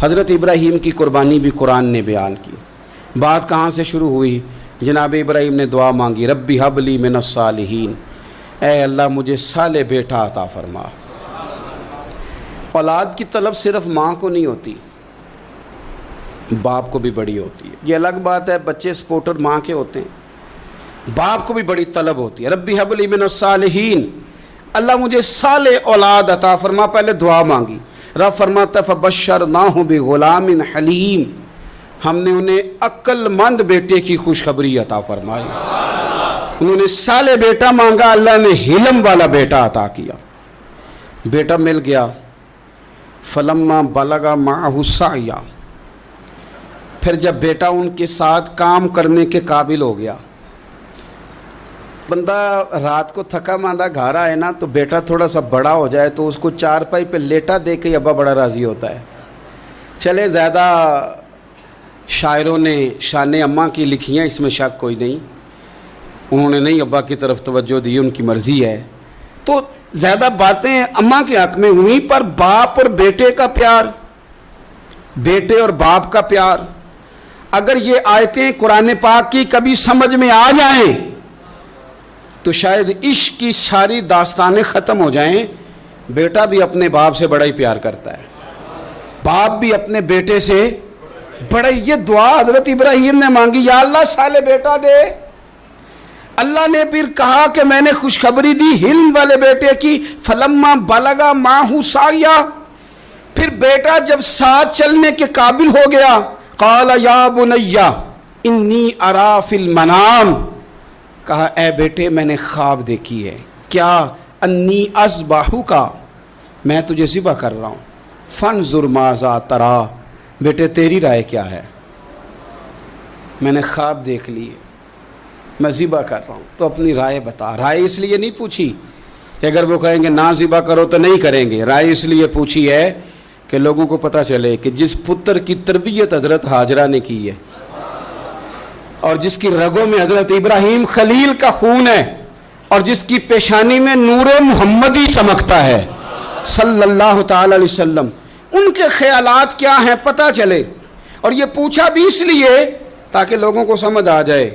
حضرت ابراہیم کی قربانی بھی قرآن نے بیان کی. بات کہاں سے شروع ہوئی؟ جناب ابراہیم نے دعا مانگی، ربی حب لی من الصالحین، اے اللہ مجھے صالح بیٹا عطا فرما. اولاد کی طلب صرف ماں کو نہیں ہوتی، باپ کو بھی بڑی ہوتی ہے. یہ الگ بات ہے، بچے سپورٹر ماں کے ہوتے ہیں، باپ کو بھی بڑی طلب ہوتی ہے. ربی حب لی من الصالحین، اللہ مجھے صالح اولاد عطا فرما. پہلے دعا مانگی. رب فرماتا فبشرناہ بغلام حلیم، ہم نے انہیں عقل مند بیٹے کی خوشخبری عطا فرمائی. انہوں نے صالح بیٹا مانگا، اللہ نے حلم والا بیٹا عطا کیا. بیٹا مل گیا. فلما بلغ معہ السعی، پھر جب بیٹا ان کے ساتھ کام کرنے کے قابل ہو گیا. بندہ رات کو تھکا ماندہ گھر آئے نا تو بیٹا تھوڑا سا بڑا ہو جائے تو اس کو چارپائی پہ لیٹا دیکھ کے ابا بڑا راضی ہوتا ہے. چلے زیادہ شاعروں نے شان اماں کی لکھی ہیں، اس میں شک کوئی نہیں، انہوں نے نہیں ابا کی طرف توجہ دی، ان کی مرضی ہے. تو زیادہ باتیں اماں کے حق میں ہوئیں، پر باپ اور بیٹے کا پیار، بیٹے اور باپ کا پیار، اگر یہ آیتیں قرآن پاک کی کبھی سمجھ میں آ جائیں تو شاید عشق کی ساری داستانیں ختم ہو جائیں. بیٹا بھی اپنے باپ سے بڑا ہی پیار کرتا ہے، باپ بھی اپنے بیٹے سے بڑا. یہ دعا حضرت ابراہیم نے مانگی، یا اللہ صالح بیٹا دے. اللہ نے پھر کہا کہ میں نے خوشخبری دی حلم والے بیٹے کی. فلما بلغ معہ السعی، پھر بیٹا جب ساتھ چلنے کے قابل ہو گیا، قال یا بنی انی ارا فی المنام، کہا اے بیٹے میں نے خواب دیکھی ہے. کیا؟ انی اذبحک، میں تجھے ذبح کر رہا ہوں. فانظر ماذا تری، بیٹے تیری رائے کیا ہے؟ میں نے خواب دیکھ لی، میں ذبح کر رہا ہوں، تو اپنی رائے بتا. رائے اس لیے نہیں پوچھی کہ اگر وہ کہیں گے نہ ذبح کرو تو نہیں کریں گے. رائے اس لیے پوچھی ہے کہ لوگوں کو پتہ چلے کہ جس پتر کی تربیت حضرت ہاجرہ نے کی ہے اور جس کی رگوں میں حضرت ابراہیم خلیل کا خون ہے اور جس کی پیشانی میں نور محمدی چمکتا ہے صلی اللہ تعالی علیہ وسلم، ان کے خیالات کیا ہیں پتہ چلے. اور یہ پوچھا بھی اس لیے تاکہ لوگوں کو سمجھ آ جائے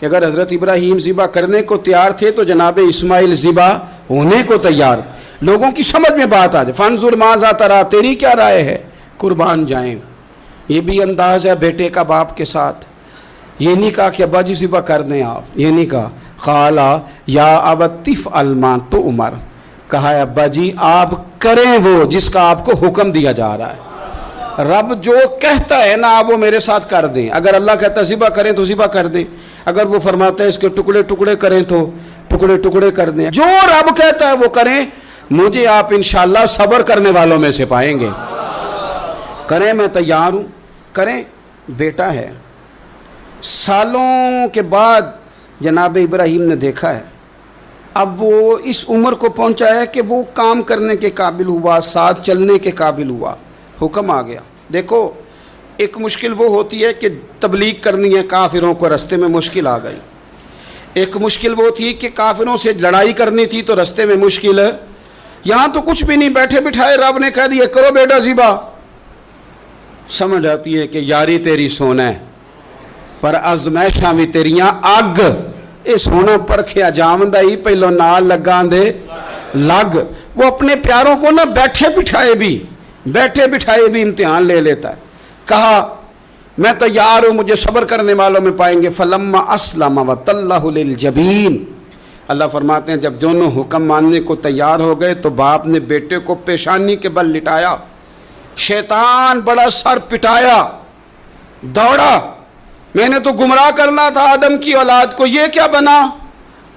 کہ اگر حضرت ابراہیم ذبح کرنے کو تیار تھے تو جناب اسماعیل ذبح ہونے کو تیار. لوگوں کی سمجھ میں بات آ جائے. فانظر ماذا تری، تیری کیا رائے ہے؟ قربان جائیں. یہ بھی انداز ہے بیٹے کا باپ کے ساتھ. یہ نہیں کہا کہ ابا جی ذبح کر دیں آپ، یہ نہیں کہا. قالا یا ابت افعل ما تؤمر، کہا ہے ابا جی آپ کریں وہ جس کا آپ کو حکم دیا جا رہا ہے. رب جو کہتا ہے نا آپ وہ میرے ساتھ کر دیں. اگر اللہ کہتا ہے ذبح کریں تو ذبح کر دیں، اگر وہ فرماتا ہے اس کے ٹکڑے ٹکڑے کریں تو ٹکڑے ٹکڑے کر دیں. جو رب کہتا ہے وہ کریں. مجھے آپ انشاءاللہ صبر کرنے والوں میں سے پائیں گے. کریں، میں تیار ہوں، کریں. بیٹا ہے. سالوں کے بعد جناب ابراہیم نے دیکھا ہے، اب وہ اس عمر کو پہنچا ہے کہ وہ کام کرنے کے قابل ہوا، ساتھ چلنے کے قابل ہوا. حکم آ گیا. دیکھو ایک مشکل وہ ہوتی ہے کہ تبلیغ کرنی ہے، کافروں کو رستے میں مشکل آ گئی. ایک مشکل وہ تھی کہ کافروں سے لڑائی کرنی تھی تو رستے میں مشکل ہے. یہاں تو کچھ بھی نہیں، بیٹھے بٹھائے رب نے کہہ دیا کرو بیٹا ذبح. سمجھ آتی ہے کہ یاری تیری سونا ہے پر ازمائشاں بھی تیریاں اگ. اے سونا پرکھیا جامدہ ہی پہلو نال لگان دے لگ. وہ اپنے پیاروں کو نہ بیٹھے بٹھائے بھی امتحان لے لیتا ہے. کہا میں تیار ہوں، مجھے صبر کرنے والوں میں پائیں گے. فلما اسلم وتلہ للجبین، اللہ فرماتے ہیں جب دونوں حکم ماننے کو تیار ہو گئے تو باپ نے بیٹے کو پیشانی کے بل لٹایا. شیطان بڑا سر پٹایا، دوڑا. میں نے تو گمراہ کرنا تھا آدم کی اولاد کو، یہ کیا بنا؟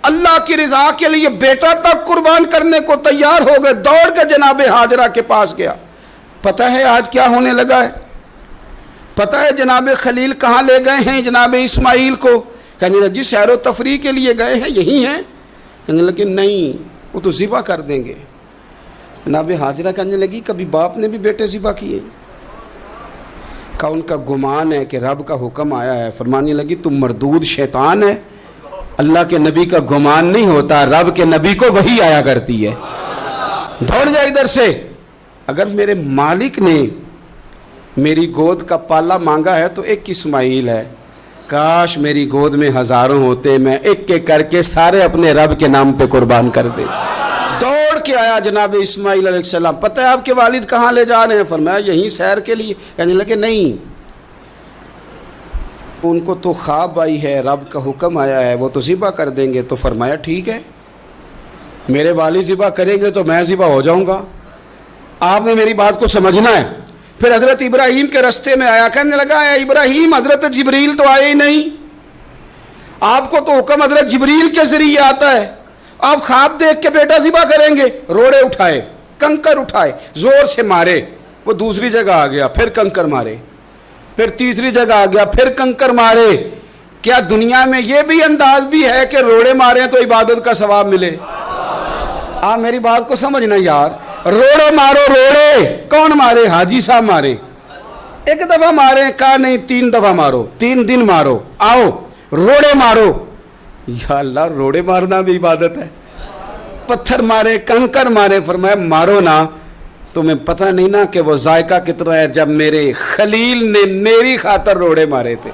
اللہ کی رضا کے لیے بیٹا تک قربان کرنے کو تیار ہو گئے. دوڑ کے جناب ہاجرہ کے پاس گیا. پتہ ہے آج کیا ہونے لگا ہے؟ پتہ ہے جناب خلیل کہاں لے گئے ہیں جناب اسماعیل کو؟ کہنے لگی سیر و تفریح کے لیے گئے ہیں، یہی ہیں. کہنے لگی نہیں، وہ تو ذبح کر دیں گے. جناب ہاجرہ کہنے لگی کبھی باپ نے بھی بیٹے ذبح کیے؟ کہا ان کا گمان ہے کہ رب کا حکم آیا ہے. فرمانے لگی تم مردود شیطان ہے، اللہ کے نبی کا گمان نہیں ہوتا، رب کے نبی کو وحی آیا کرتی ہے. دوڑ جائے ادھر سے. اگر میرے مالک نے میری گود کا پالا مانگا ہے تو ایک اسماعیل ہے، کاش میری گود میں ہزاروں ہوتے، میں ایک ایک کر کے سارے اپنے رب کے نام پہ قربان کر دے۔ دوڑ کے آیا جناب اسماعیل علیہ السلام، پتہ ہے آپ کے والد کہاں لے جا رہے ہیں؟ فرمایا یہیں سیر کے لیے۔ کہنے لگے نہیں، ان کو تو خواب آئی ہے، رب کا حکم آیا ہے، وہ تو ذبح کر دیں گے۔ تو فرمایا ٹھیک ہے، میرے والد ذبح کریں گے تو میں ذبح ہو جاؤں گا، آپ نے میری بات کو سمجھنا ہے۔ پھر حضرت ابراہیم کے رستے میں آیا، کہنے لگا اے ابراہیم، حضرت جبریل تو آئے ہی نہیں، آپ کو تو حکم حضرت جبریل کے ذریعے آتا ہے، آپ خواب دیکھ کے بیٹا ذبح کریں گے؟ روڑے اٹھائے، کنکر اٹھائے، زور سے مارے، وہ دوسری جگہ آ گیا، پھر کنکر مارے، پھر تیسری جگہ آ گیا، پھر کنکر مارے۔ کیا دنیا میں یہ بھی انداز بھی ہے کہ روڑے مارے تو عبادت کا ثواب ملے؟ آپ میری بات کو سمجھنا یار، روڑے مارو، روڑے کون مارے؟ حاجی صاحب مارے، ایک دفعہ مارے، کہا نہیں 3 دفعہ مارو، 3 دن مارو، آؤ روڑے مارو۔ یا اللہ، روڑے مارنا بھی عبادت ہے؟ پتھر مارے، کنکر مارے، فرمایا مارو نا، تمہیں پتہ نہیں نا کہ وہ ذائقہ کتنا ہے جب میرے خلیل نے میری خاطر روڑے مارے تھے،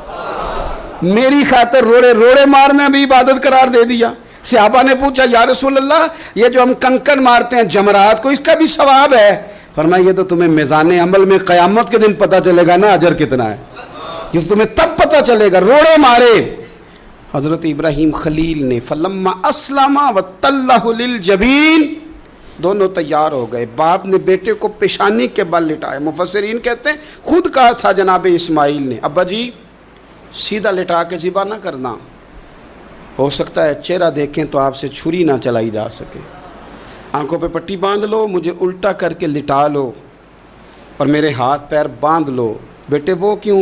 میری خاطر روڑے مارنا بھی عبادت قرار دے دیا۔ صحابہ نے پوچھا یا رسول اللہ، یہ جو ہم کنکر مارتے ہیں جمرات کو، اس کا بھی ثواب ہے؟ فرمایا یہ تو تمہیں میزان عمل میں قیامت کے دن پتہ چلے گا نا اجر کتنا ہے، یہ تمہیں تب پتہ چلے گا۔ روڑے مارے حضرت ابراہیم خلیل نے، فلما اسلم وتلہ للجبین، دونوں تیار ہو گئے، باپ نے بیٹے کو پیشانی کے بل لٹایا۔ مفسرین کہتے ہیں خود کہا تھا جناب اسماعیل نے، ابا جی سیدھا لٹا کے ذبح نہ کرنا، ہو سکتا ہے چہرہ دیکھیں تو آپ سے چھری نہ چلائی جا سکے، آنکھوں پہ پٹی باندھ لو، مجھے الٹا کر کے لٹا لو اور میرے ہاتھ پیر باندھ لو۔ بیٹے وہ کیوں؟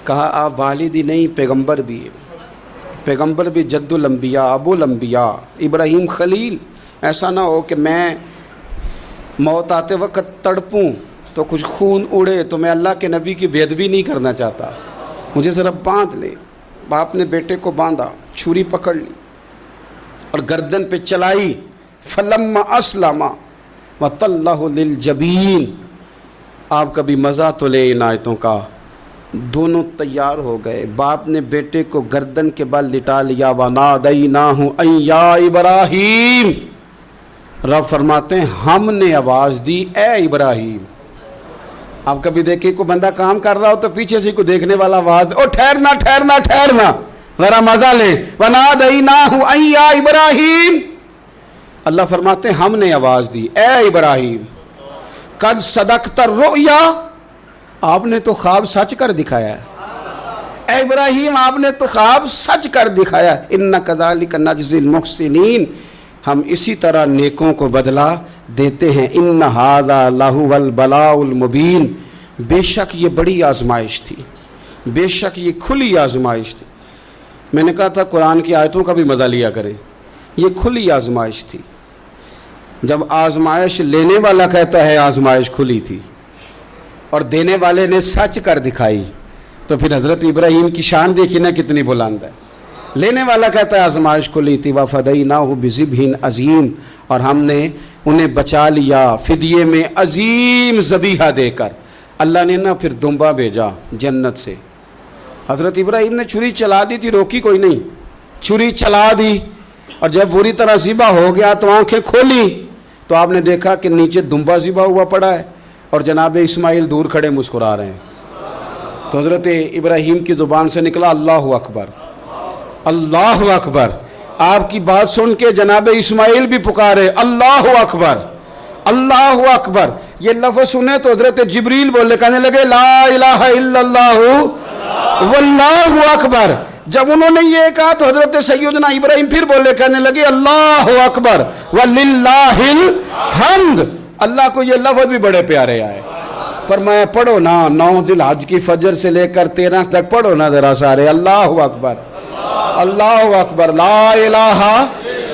کہا آپ والد ہی نہیں، پیغمبر بھی، پیغمبر بھی جد الانبیاء، ابو الانبیاء ابراہیم خلیل۔ ایسا نہ ہو کہ میں موت آتے وقت تڑپوں تو کچھ خون اڑے، تو میں اللہ کے نبی کی بے ادبی نہیں کرنا چاہتا، مجھے ذرا باندھ لے۔ باپ نے بیٹے کو باندھا، چھری پکڑ لی اور گردن پہ چلائی، فلما اسلم وتلہ للجبین۔ آپ کبھی مزہ تو لے ان آیتوں کا۔ دونوں تیار ہو گئے، باپ نے بیٹے کو گردن کے بل لٹا لیا، وَنَادَيْنَاهُ أَن يَا إِبْرَاهِيمُ، رب فرماتے ہیں ہم نے آواز دی اے ابراہیم۔ آپ کبھی دیکھیں کوئی بندہ کام کر رہا ہو تو پیچھے سے کوئی دیکھنے والا آواز، او ٹھہرنا ٹھہرنا ٹھہرنا، ذرا مزہ لے، وَنَادَيْنَاهُ أَن يَا إِبْرَاهِيمُ، اللہ فرماتے ہیں ہم نے آواز دی اے ابراہیم، قد صدقت الرؤیا، آپ نے تو خواب سچ کر دکھایا ہے، اے ابراہیم آپ نے تو خواب سچ کر دکھایا، اِنَّ كَذَلِكَ نَجْزِي الْمُحْسِنِينَ، ہم اسی طرح نیکوں کو بدلہ دیتے ہیں، اِنَّ هَذَا لَهُوَ الْبَلَاءُ الْمُبِينُ، بے شک یہ بڑی آزمائش تھی، بے شک یہ کھلی آزمائش تھی۔ میں نے کہا تھا قرآن کی آیتوں کا بھی مزہ لیا کریں، یہ کھلی آزمائش تھی۔ جب آزمائش لینے والا کہتا ہے آزمائش کھلی تھی اور دینے والے نے سچ کر دکھائی، تو پھر حضرت ابراہیم کی شان دیکھی نا کتنی بلند ہے۔ لینے والا کہتا ہے آزمائش کھلی تھی، وَفَدَيْنَاهُ بِذِبْحٍ عَظِيمٍ، اور ہم نے انہیں بچا لیا فدیے میں عظیم ذبیحہ دے کر۔ اللہ نے نا پھر دمبا بھیجا جنت سے۔ حضرت ابراہیم نے چھری چلا دی تھی، روکی کوئی نہیں، چھری چلا دی، اور جب پوری طرح ذبح ہو گیا تو آنکھیں کھولی تو آپ نے دیکھا کہ نیچے دمبا ذبح ہوا پڑا ہے اور جناب اسماعیل دور کھڑے مسکرا رہے ہیں۔ تو حضرت ابراہیم کی زبان سے نکلا اللہ اکبر، اللہ اکبر۔ آپ کی بات سن کے جناب اسماعیل بھی پکارے اللہ اکبر، اللہ اکبر۔ یہ لفظ سنے تو حضرت جبریل بولے، کہنے لگے لا الہ الا اللہ واللہ اکبر۔ جب انہوں نے یہ کہا تو حضرت سیدنا ابراہیم پھر بولے، کہنے لگے اللہ اکبر وللہ الحمد۔ اللہ کو یہ لفظ بھی بڑے پیارے آئے۔ فرمایا پڑھو نا، 9 ذی الحج کی فجر سے لے کر 13 تک پڑھو نا ذرا سارے، اللہ اکبر اللہ اکبر، لا الہ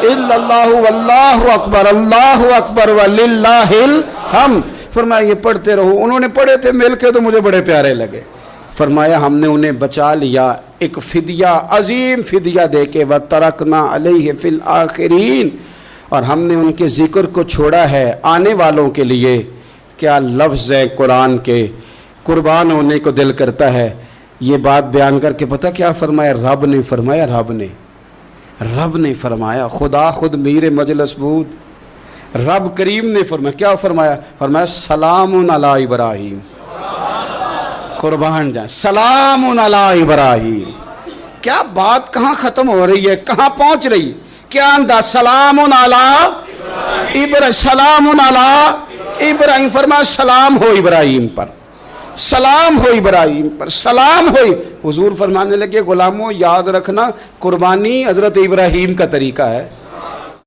الا اللہ واللہ اکبر، اللہ اکبر وللہ الحمد۔ فرمایا یہ پڑھتے رہو۔ انہوں نے پڑھے تھے مل کے تو مجھے بڑے پیارے لگے۔ فرمایا ہم نے انہیں بچا لیا ایک فدیہ، عظیم فدیہ دے کے، وَتَرَكْنَا عَلَيْهِ فِي الْآخِرِينَ، اور ہم نے ان کے ذکر کو چھوڑا ہے آنے والوں کے لیے۔ کیا لفظ ہے قرآن کے، قربان ہونے کو دل کرتا ہے. یہ بات بیان کر کے پتہ کیا فرمایا؟ رب نے فرمایا، رب نے فرمایا، خدا خود میر مجلس بود، رب کریم نے فرمایا. کیا فرمایا؟ فرمایا سلام علی ابراہیم. قربان جائیں، سلام علی ابراہیم. کیا بات کہاں ختم ہو رہی ہے، کہاں پہنچ رہی ہے؟ کیا انداز؟ سلام علی ابراہیم، سلام علی ابراہیم. فرمایا سلام ہو ابراہیم پر، سلام ہو ابراہیم پر، سلام ہو. حضور فرمانے لگے غلاموں یاد رکھنا قربانی حضرت ابراہیم کا طریقہ ہے.